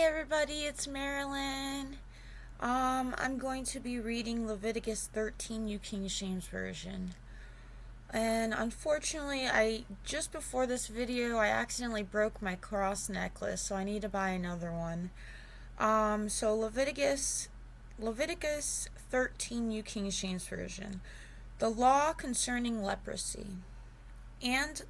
everybody, it's Marilyn. I'm going to be reading Leviticus 13, New King James Version. And unfortunately, just before this video, I accidentally broke my cross necklace, so I need to buy another one. So Leviticus 13, New King James Version. The law concerning leprosy. And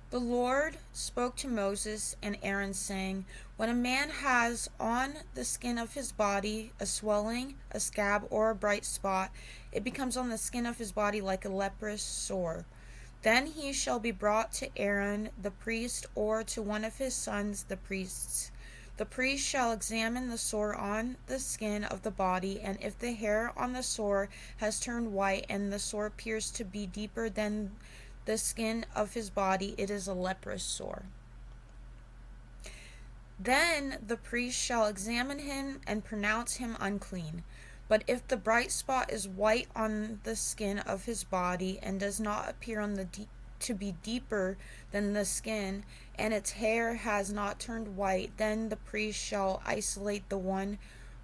the Lord spoke to Moses and Aaron, saying, When a man has on the skin of his body a swelling, a scab, or a bright spot, it becomes on the skin of his body like a leprous sore. Then he shall be brought to Aaron the priest, or to one of his sons the priests. The priest shall examine the sore on the skin of the body, and if the hair on the sore has turned white, and the sore appears to be deeper than the skin of his body, it is a leprous sore. Then the priest shall examine him and pronounce him unclean. But if the bright spot is white on the skin of his body and does not appear to be deeper than the skin, and its hair has not turned white, then the priest shall isolate the one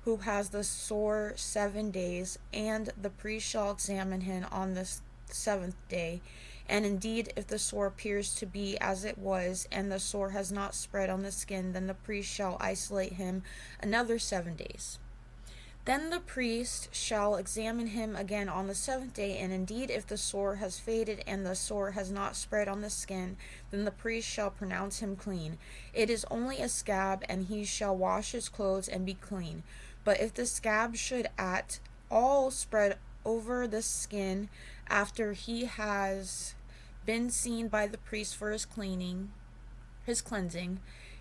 who has the sore 7 days, and the priest shall examine him on the 7th day. And indeed, if the sore appears to be as it was, and the sore has not spread on the skin, then the priest shall isolate him another 7 days. Then the priest shall examine him again on the 7th day, and indeed, if the sore has faded and the sore has not spread on the skin, then the priest shall pronounce him clean. It is only a scab, and he shall wash his clothes and be clean. But if the scab should at all spread over the skin after he has been seen by the priest for his cleansing,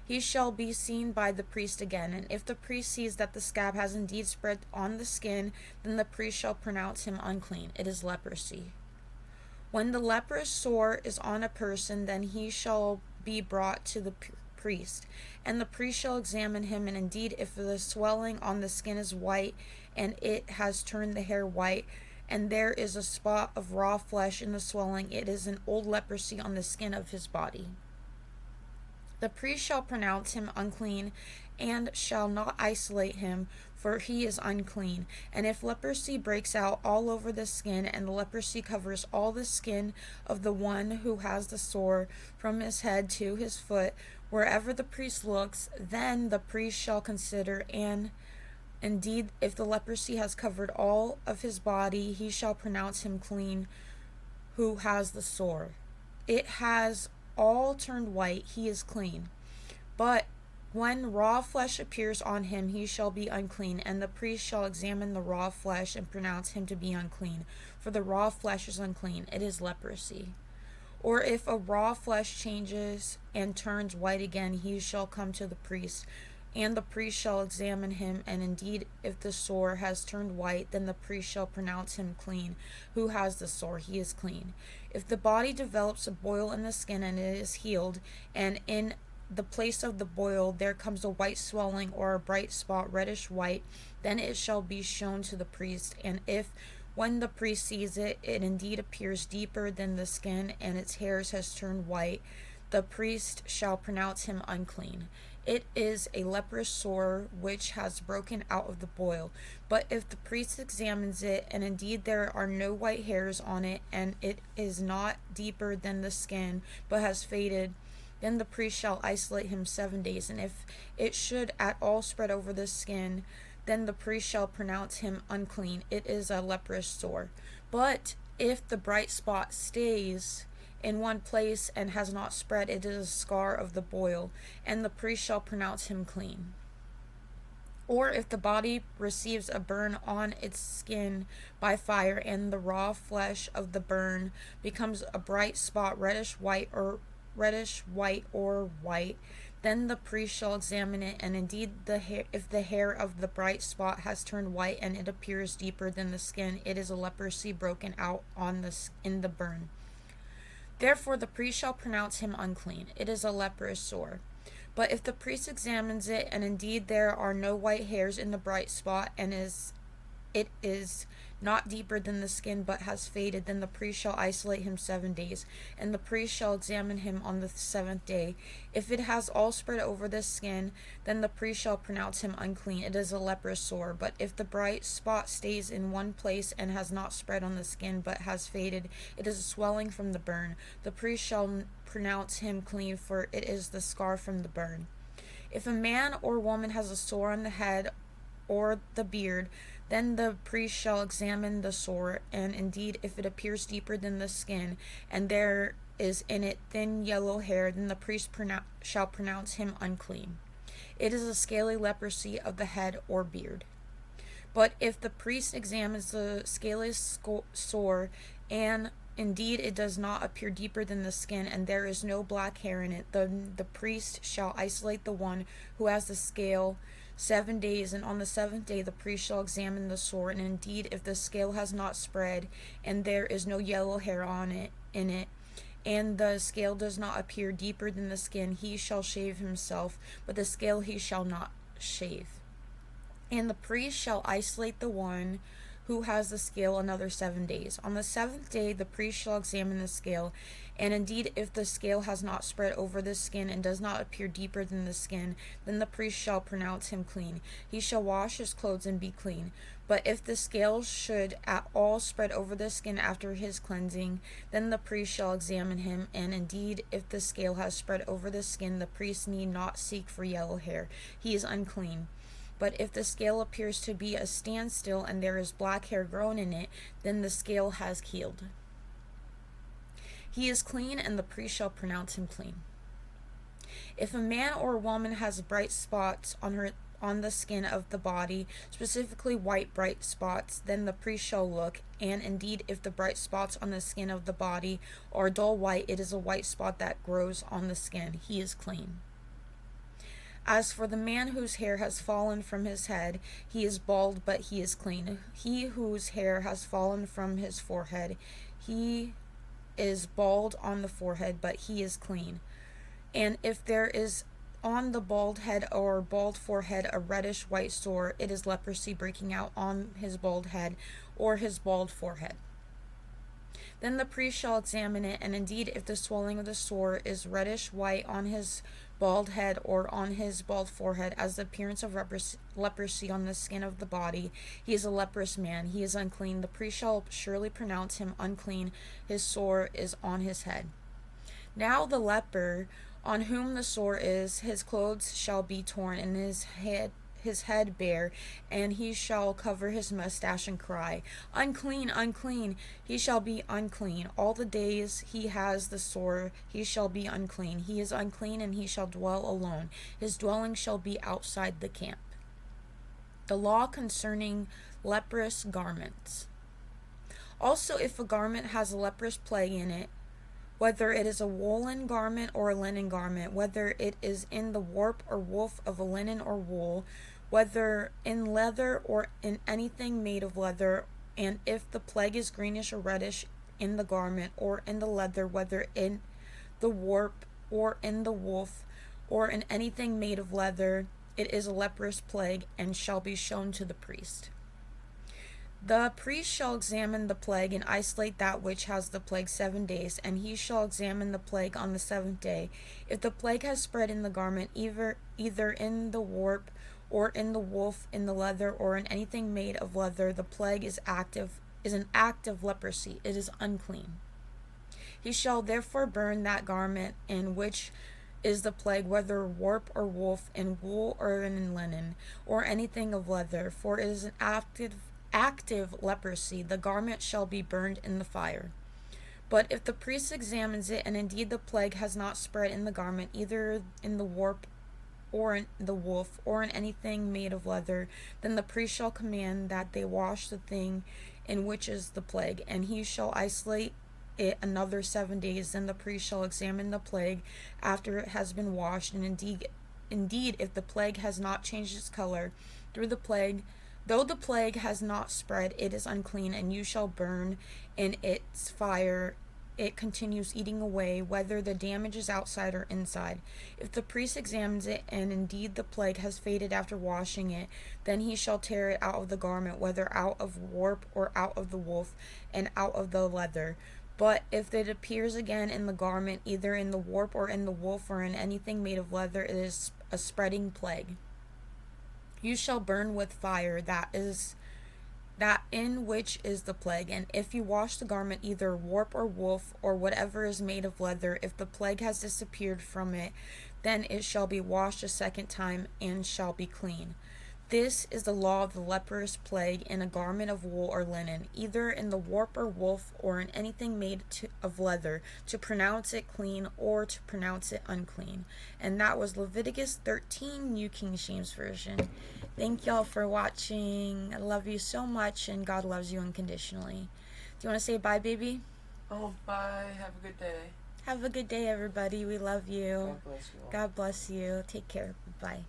he shall be seen by the priest again. And if the priest sees that the scab has indeed spread on the skin, then the priest shall pronounce him unclean. It is leprosy. When the leprous sore is on a person, then he shall be brought to the priest, and the priest shall examine him, and indeed, if the swelling on the skin is white, and it has turned the hair white, and there is a spot of raw flesh in the swelling, it is an old leprosy on the skin of his body. The priest shall pronounce him unclean, and shall not isolate him, for he is unclean. And if leprosy breaks out all over the skin, and the leprosy covers all the skin of the one who has the sore, from his head to his foot, wherever the priest looks, then the priest shall consider, and indeed, if the leprosy has covered all of his body, he shall pronounce him clean who has the sore. It has all turned white, he is clean. But when raw flesh appears on him, he shall be unclean, and the priest shall examine the raw flesh and pronounce him to be unclean, for the raw flesh is unclean, it is leprosy. Or if a raw flesh changes and turns white again, he shall come to the priest, and the priest shall examine him, and indeed, if the sore has turned white, then the priest shall pronounce him clean who has the sore, he is clean. If the body develops a boil in the skin, and it is healed, and in the place of the boil there comes a white swelling or a bright spot, reddish white, then it shall be shown to the priest. And if when the priest sees it, it indeed appears deeper than the skin, and its hairs has turned white, the priest shall pronounce him unclean. It is a leprous sore which has broken out of the boil. But if the priest examines it, and indeed there are no white hairs on it, and it is not deeper than the skin, but has faded, then the priest shall isolate him 7 days. And if it should at all spread over the skin, then the priest shall pronounce him unclean. It is a leprous sore. But if the bright spot stays in one place and has not spread, it is a scar of the boil, and the priest shall pronounce him clean. Or if the body receives a burn on its skin by fire, and the raw flesh of the burn becomes a bright spot, reddish white or white, then the priest shall examine it, and indeed if the hair of the bright spot has turned white, and it appears deeper than the skin, it is a leprosy broken out in the burn. Therefore the priest shall pronounce him unclean. It is a leprous sore. But if the priest examines it, and indeed there are no white hairs in the bright spot, and it is not deeper than the skin, but has faded, then the priest shall isolate him 7 days, and the priest shall examine him on the 7th day. If it has all spread over the skin, then the priest shall pronounce him unclean. It is a leprous sore. But if the bright spot stays in one place and has not spread on the skin, but has faded, it is a swelling from the burn. The priest shall pronounce him clean, for it is the scar from the burn. If a man or woman has a sore on the head or the beard, then the priest shall examine the sore, and indeed if it appears deeper than the skin, and there is in it thin yellow hair, then the priest shall pronounce him unclean. It is a scaly leprosy of the head or beard. But if the priest examines the scaly sore, and indeed it does not appear deeper than the skin, and there is no black hair in it, then the priest shall isolate the one who has the scale 7 days, and on the 7th day the priest shall examine the sore, and indeed if the scale has not spread, and there is no yellow hair in it, and the scale does not appear deeper than the skin, he shall shave himself, but the scale he shall not shave. And the priest shall isolate the one who has the scale another 7 days. On the 7th day the priest shall examine the scale, and indeed if the scale has not spread over the skin and does not appear deeper than the skin, then the priest shall pronounce him clean. He shall wash his clothes and be clean. But if the scale should at all spread over the skin after his cleansing, then the priest shall examine him, and indeed if the scale has spread over the skin, the priest need not seek for yellow hair. He is unclean. But if the scale appears to be a standstill and there is black hair grown in it, then the scale has healed. He is clean, and the priest shall pronounce him clean. If a man or a woman has bright spots on the skin of the body, specifically white bright spots, then the priest shall look, and indeed if the bright spots on the skin of the body are dull white, it is a white spot that grows on the skin. He is clean. As for the man whose hair has fallen from his head, he is bald, but he is clean. He whose hair has fallen from his forehead, he is bald on the forehead, but he is clean. And if there is on the bald head or bald forehead a reddish white sore, it is leprosy breaking out on his bald head or his bald forehead. Then the priest shall examine it, and indeed if the swelling of the sore is reddish white on his bald head or on his bald forehead, as the appearance of leprosy on the skin of the body, he is a leprous man. He is unclean. The priest shall surely pronounce him unclean. His sore is on his head. Now the leper on whom the sore is, his clothes shall be torn, and his head bare, and he shall cover his mustache and cry, Unclean, unclean. He shall be unclean. All the days he has the sore, he shall be unclean. He is unclean, and he shall dwell alone. His dwelling shall be outside the camp. The law concerning leprous garments. Also, if a garment has a leprous plague in it, whether it is a woolen garment or a linen garment, whether it is in the warp or woof of a linen or wool, whether in leather or in anything made of leather, and if the plague is greenish or reddish in the garment or in the leather, whether in the warp or in the woof or in anything made of leather, it is a leprous plague, and shall be shown to the priest. The priest shall examine the plague and isolate that which has the plague 7 days, and he shall examine the plague on the 7th day. If the plague has spread in the garment, either in the warp or in the woof, in the leather, or in anything made of leather, the plague is an act of leprosy. It is unclean. He shall therefore burn that garment in which is the plague, whether warp or woof, in wool or in linen, or anything of leather, for it is an active leprosy. The garment shall be burned in the fire. But if the priest examines it, and indeed the plague has not spread in the garment, either in the warp or in the woof, or in anything made of leather, then the priest shall command that they wash the thing in which is the plague, and he shall isolate it another 7 days. Then the priest shall examine the plague after it has been washed, and indeed if the plague has not changed its color though the plague has not spread, it is unclean, and you shall burn in its fire it continues eating away, whether the damage is outside or inside. If the priest examines it, and indeed the plague has faded after washing it, then he shall tear it out of the garment, whether out of warp or out of the woof, and out of the leather. But if it appears again in the garment, either in the warp or in the woof or in anything made of leather, it is a spreading plague. You shall burn with fire, that in which is the plague. And if you wash the garment, either warp or woof, or whatever is made of leather, if the plague has disappeared from it, then it shall be washed a second time, and shall be clean. This is the law of the leprous plague in a garment of wool or linen, either in the warp or woof, or in anything made of leather, to pronounce it clean or to pronounce it unclean. And that was Leviticus 13, New King James Version. Thank y'all for watching. I love you so much, and God loves you unconditionally. Do you want to say bye, baby? Oh, bye. Have a good day. Have a good day, everybody. We love you. God bless you all. God bless you. Take care. Bye.